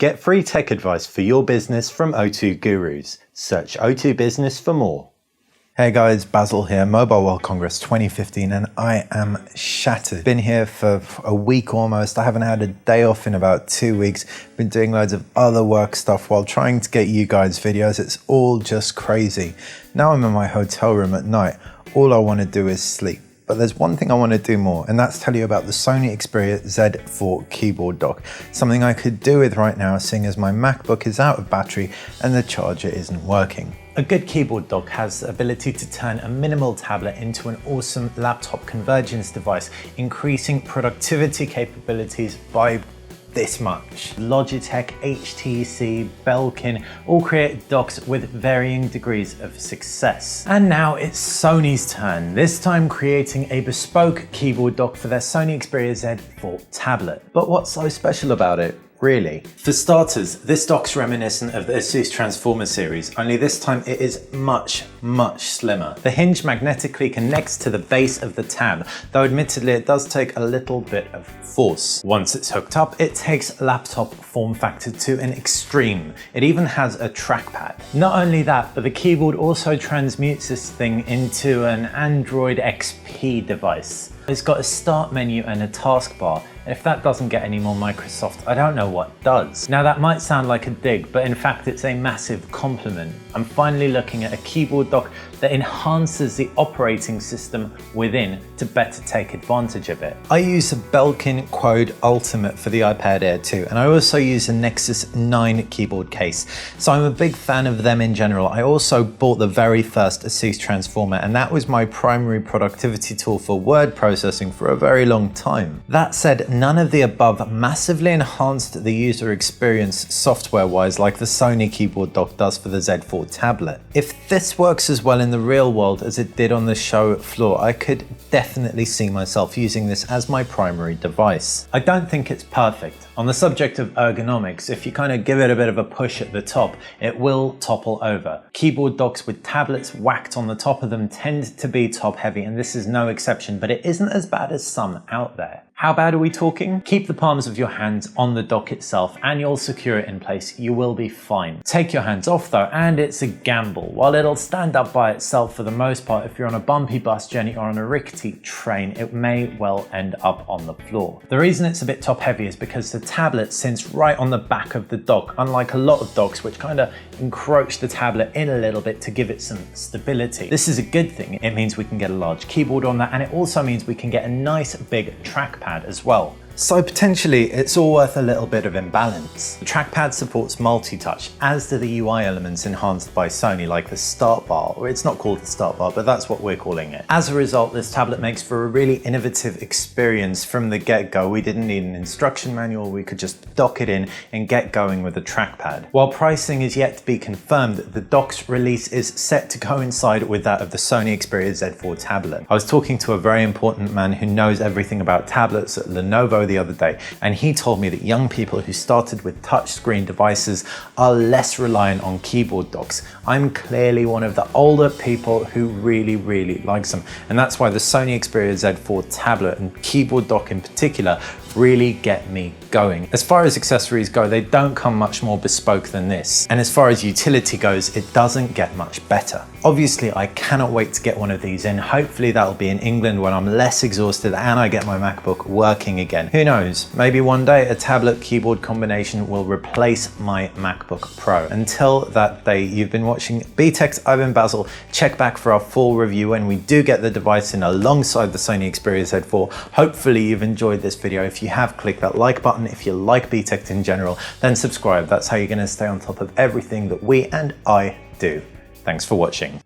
Get free tech advice for your business from O2 Gurus. Search O2 Business for more. Hey guys, Basil here, Mobile World Congress 2015, and I am shattered. Been here for a week almost. I haven't had a day off in about 2 weeks. Been doing loads of other work stuff while trying to get you guys videos. It's all just crazy. Now I'm in my hotel room at night. All I want to do is sleep. But there's one thing I want to do more, and that's tell you about the Sony Xperia Z4 keyboard dock. Something I could do with right now, seeing as my MacBook is out of battery and the charger isn't working. A good keyboard dock has the ability to turn a minimal tablet into an awesome laptop convergence device, increasing productivity capabilities by this much. Logitech, HTC, Belkin all create docks with varying degrees of success. And now it's Sony's turn, this time creating a bespoke keyboard dock for their Sony Xperia Z4 Tablet. But what's so special about it? Really? For starters, this dock's reminiscent of the Asus Transformer series, only this time it is much slimmer. The hinge magnetically connects to the base of the tab, though admittedly it does take a little bit of force. Once it's hooked up, it takes laptop form factor to an extreme. It even has a trackpad. Not only that, but the keyboard also transmutes this thing into an Android XP device. It's got a start menu and a taskbar. If that doesn't get any more Microsoft, I don't know what does. Now that might sound like a dig, but in fact it's a massive compliment. I'm finally looking at a keyboard dock that enhances the operating system within to better take advantage of it. I use a Belkin QWERTY Ultimate for the iPad Air 2, and I also use a Nexus 9 keyboard case, so I'm a big fan of them in general. I also bought the very first Asus Transformer, and that was my primary productivity tool for word processing for a very long time. That said, none of the above massively enhanced the user experience software-wise like the Sony keyboard dock does for the Z4 tablet. If this works as well in the real world as it did on the show floor, I could definitely see myself using this as my primary device. I don't think it's perfect. On the subject of ergonomics, if you kind of give it a bit of a push at the top, it will topple over. Keyboard docks with tablets whacked on the top of them tend to be top heavy, and this is no exception, but it isn't as bad as some out there. How bad are we talking? Keep the palms of your hands on the dock itself and you'll secure it in place. You will be fine. Take your hands off though, and it's a gamble. While it'll stand up by itself for the most part, if you're on a bumpy bus journey or on a rickety train, it may well end up on the floor. The reason it's a bit top heavy is because the tablet sits right on the back of the dock, unlike a lot of docks which kind of encroach the tablet in a little bit to give it some stability. This is a good thing. It means we can get a large keyboard on that, and it also means we can get a nice big trackpad as well. So potentially it's all worth a little bit of imbalance. The trackpad supports multi-touch, as do the UI elements enhanced by Sony, like the start bar, or it's not called the start bar, but that's what we're calling it. As a result, this tablet makes for a really innovative experience from the get-go. We didn't need an instruction manual, we could just dock it in and get going with the trackpad. While pricing is yet to be confirmed, the dock's release is set to coincide with that of the Sony Xperia Z4 Tablet. I was talking to a very important man who knows everything about tablets at Lenovo the other day, and he told me that young people who started with touchscreen devices are less reliant on keyboard docks. I'm clearly one of the older people who really likes them, and that's why the Sony Xperia Z4 Tablet and keyboard dock in particular really get me going. As far as accessories go, they don't come much more bespoke than this. And as far as utility goes, it doesn't get much better. Obviously, I cannot wait to get one of these in. Hopefully that'll be in England when I'm less exhausted and I get my MacBook working again. Who knows? Maybe one day a tablet keyboard combination will replace my MacBook Pro. Until that day, you've been watching BTech's. I've been Basil. Check back for our full review when we do get the device in alongside the Sony Xperia Z4. Hopefully you've enjoyed this video. If you have, click that like button. If you like BTech in general, then subscribe. That's how you're going to stay on top of everything that we and I do. Thanks for watching.